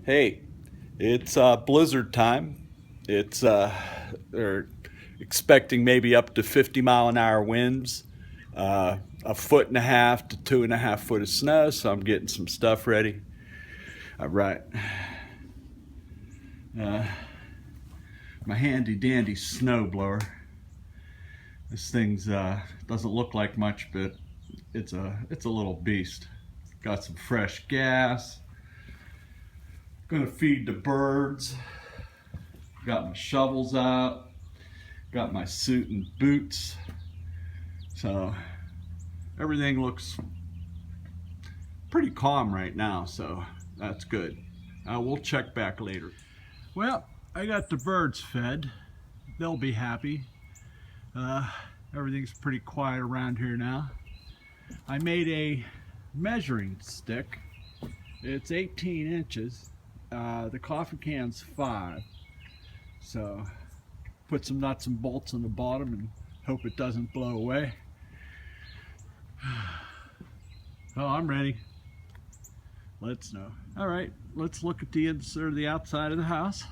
Hey, it's blizzard time. It's they're expecting maybe up to 50-mile-an-hour winds, a foot and a half to 2.5 foot of snow. So I'm getting some stuff ready. All right, uh, my handy dandy snow blower. This thing's doesn't look like much, but it's a little beast. Got some fresh gas. Gonna feed the birds. Got my shovels out. Got my suit and boots. So everything looks pretty calm right now, so that's good. We'll check back later. Well, I got the birds fed. They'll be happy. Everything's pretty quiet around here now. I made a measuring stick. It's 18 inches. The coffee can's 5. So put some nuts and bolts on the bottom and hope it doesn't blow away. Oh, I'm ready. Let's know. All right, let's look at the inside or the outside of the house.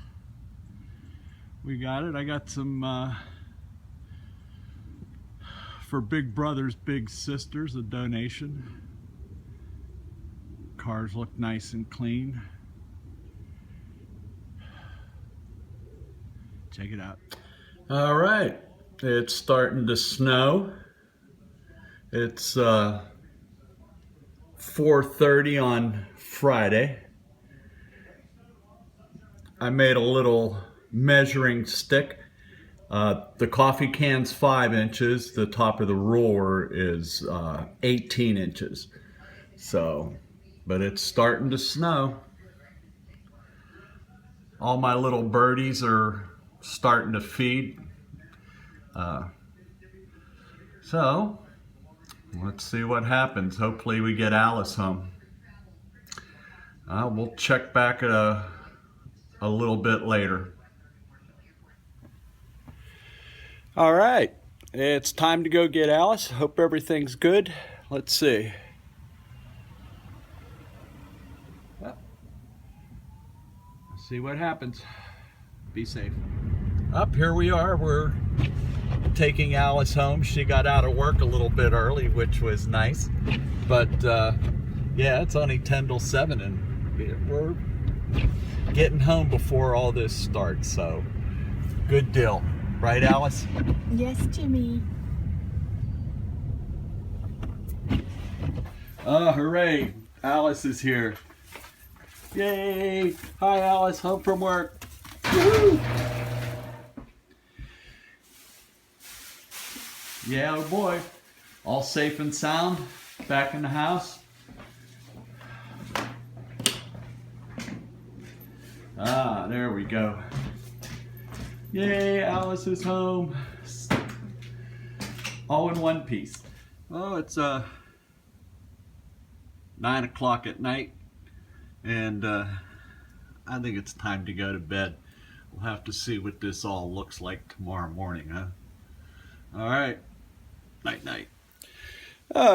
We got it. I got some for Big Brothers, Big Sisters, a donation. Cars look nice and clean. Check it out. All right, it's starting to snow. It's 4:30 on Friday. I made a little measuring stick. The coffee can's 5 inches. The top of the roller is 18 inches. So, but it's starting to snow. All my little birdies are starting to feed. So let's see what happens. Hopefully we get Alice home. We'll check back at a little bit later. All right, it's time to go get Alice. Hope everything's good. Let's see. Well, let's see what happens. Be safe. Up here we are. We're taking Alice home. She got out of work a little bit early, which was nice. But yeah, it's only 10 till 7 and we're getting home before all this starts. So good deal. Right, Alice? Yes, Jimmy. Oh, hooray. Alice is here. Yay. Hi, Alice. Home from work. Woo-hoo. Yeah, oh boy. All safe and sound. Back in the house. There we go. Yay, Alice is home. All in one piece. Oh, it's 9 o'clock at night, and I think it's time to go to bed. We'll have to see what this all looks like tomorrow morning, huh? All right. Night, night.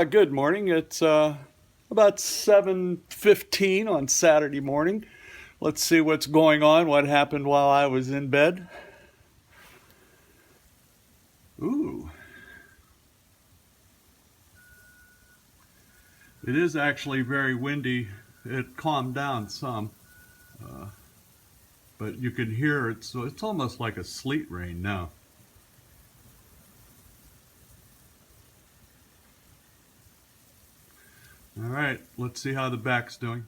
Good morning. It's about 7:15 on Saturday morning. Let's see what's going on, what happened while I was in bed. Ooh. It is actually very windy. It calmed down some. But you can hear it, so it's almost like a sleet rain now. All right, let's see how the back's doing.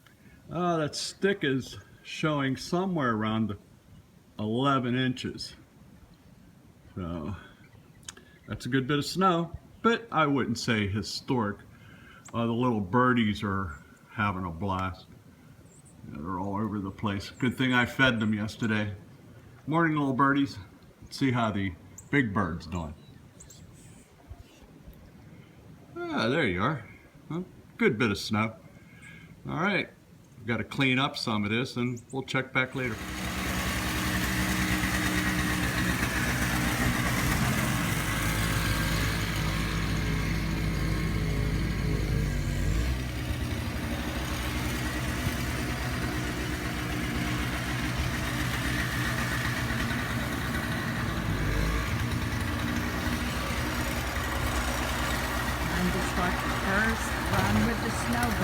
That stick is showing somewhere around 11 inches. So that's a good bit of snow, but I wouldn't say historic. The little birdies are having a blast. Yeah, they're all over the place. Good thing I fed them yesterday. Morning, little birdies. Let's see how the big bird's doing. There you are. Well, good bit of snow. All right, we've got to clean up some of this and we'll check back later.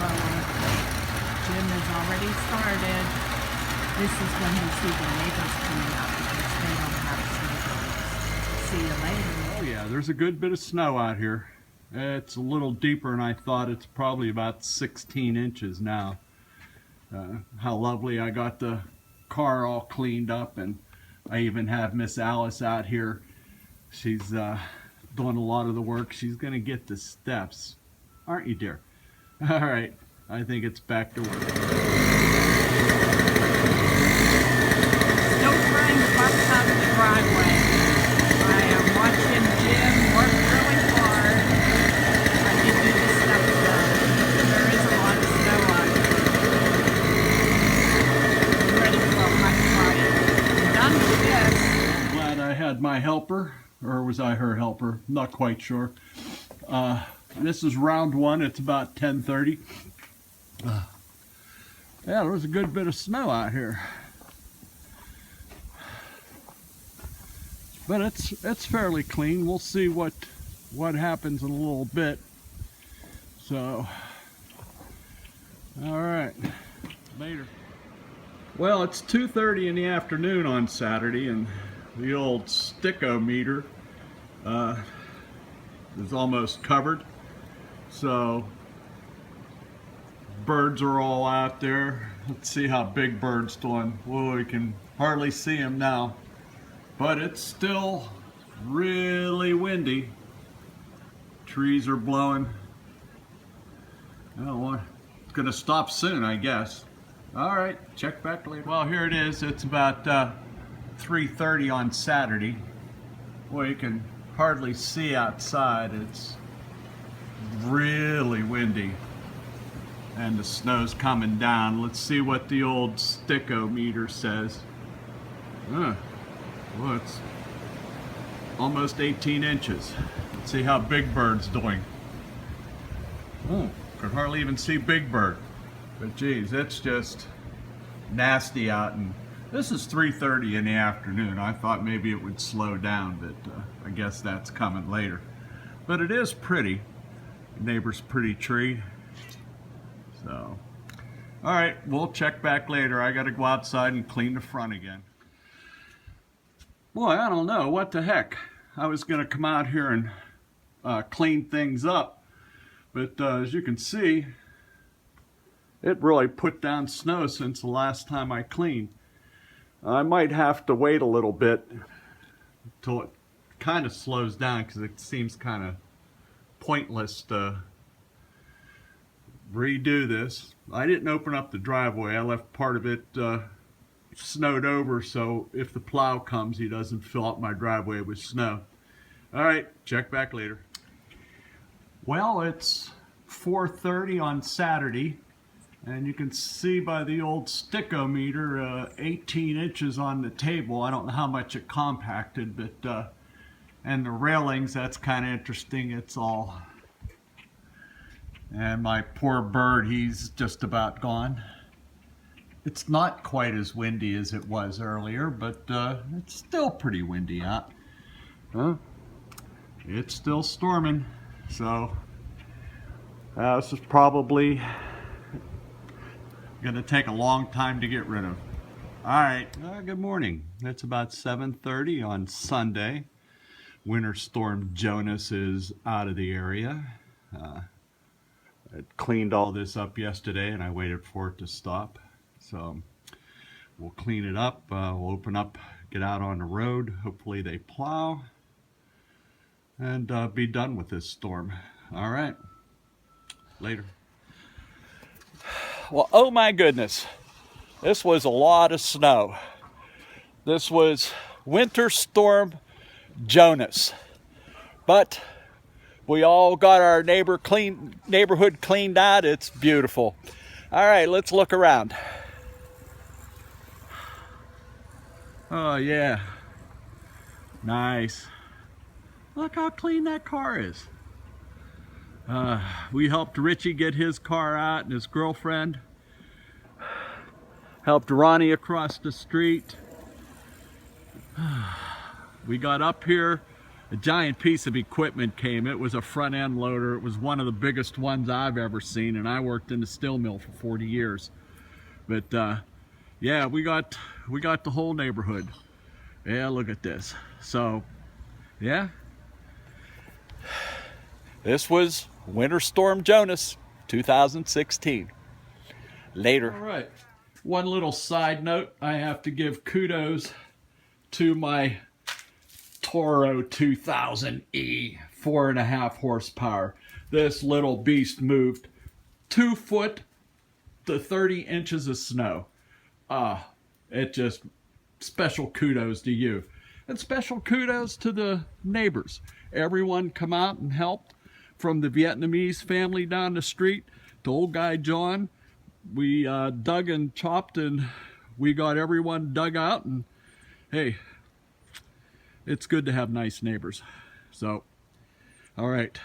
blowing. Jim has already started. This is when you see the neighbors coming up because they don't have snow. See you later. Oh yeah, there's a good bit of snow out here. It's a little deeper than I thought. It's probably about 16 inches now. How lovely. I got the car all cleaned up, and I even have Miss Alice out here. She's doing a lot of the work. She's going to get the steps. Aren't you, dear? All right. I think it's back to work. Still trying to bust out of the driveway. I am watching Jim work really hard. I did do the steps though. There is a lot of snow out here. I'm ready for a hot party. I'm done with this. Glad I had my helper, or was I her helper? Not quite sure. This is round one. It's about 10:30. Yeah, there was a good bit of snow out here, but it's fairly clean. We'll see what happens in a little bit. So, all right, later. Well, it's 2:30 in the afternoon on Saturday, and the old stickometer is almost covered. So birds are all out there. Let's see how Big Bird's doing. Whoa, we can hardly see him now, but it's still really windy. Trees are blowing. Oh, it's gonna stop soon, I guess. All right, check back later. Well, here it is. It's about 3:30 on Saturday. Well, you can hardly see outside. It's really windy, and the snow's coming down. Let's see what the old stickometer says. Well, it's almost 18 inches. Let's see how Big Bird's doing. Oh, could hardly even see Big Bird. But geez, it's just nasty out, and this is 3:30 in the afternoon. I thought maybe it would slow down, but I guess that's coming later. But it is pretty. Neighbor's pretty tree. So, all right, we'll check back later. I got to go outside and clean the front again. Boy, I don't know. What the heck? I was going to come out here and clean things up, but as you can see, it really put down snow since the last time I cleaned. I might have to wait a little bit until it kind of slows down, because it seems kind of pointless to redo this. I didn't open up the driveway. I left part of it snowed over, so if the plow comes, he doesn't fill up my driveway with snow. All right, check back later. Well, it's 4:30 on Saturday, and you can see by the old stickometer 18 inches on the table. I don't know how much it compacted, but and the railings, that's kind of interesting. It's all, and my poor bird, he's just about gone. It's not quite as windy as it was earlier, but it's still pretty windy out. It's still storming, so this is probably going to take a long time to get rid of. All right, good morning. It's about 7:30 on Sunday. Winter storm Jonas is out of the area. I cleaned all this up yesterday, and I waited for it to stop. So we'll clean it up. We'll open up, get out on the road. Hopefully they plow, and be done with this storm. All right, later. Well, oh my goodness, this was a lot of snow. This was winter storm Jonas, but we all got our neighborhood cleaned out. It's beautiful. All right, let's look around. Oh yeah, nice. Look how clean that car is. We helped Richie get his car out, and his girlfriend helped Ronnie across the street. We got up here a giant piece of equipment came. It was a front end loader. It was one of the biggest ones I've ever seen, and I worked in the steel mill for 40 years. But yeah, we got the whole neighborhood. Yeah, look at this. So yeah, this was Winter Storm Jonas 2016. Later. All right, one little side note, I have to give kudos to my Toro 2000E, 4.5 horsepower. This little beast moved 2 foot to 30 inches of snow. It just, special kudos to you. And special kudos to the neighbors. Everyone come out and helped, from the Vietnamese family down the street to old guy John. We dug and chopped, and we got everyone dug out, and hey, it's good to have nice neighbors. So, all right.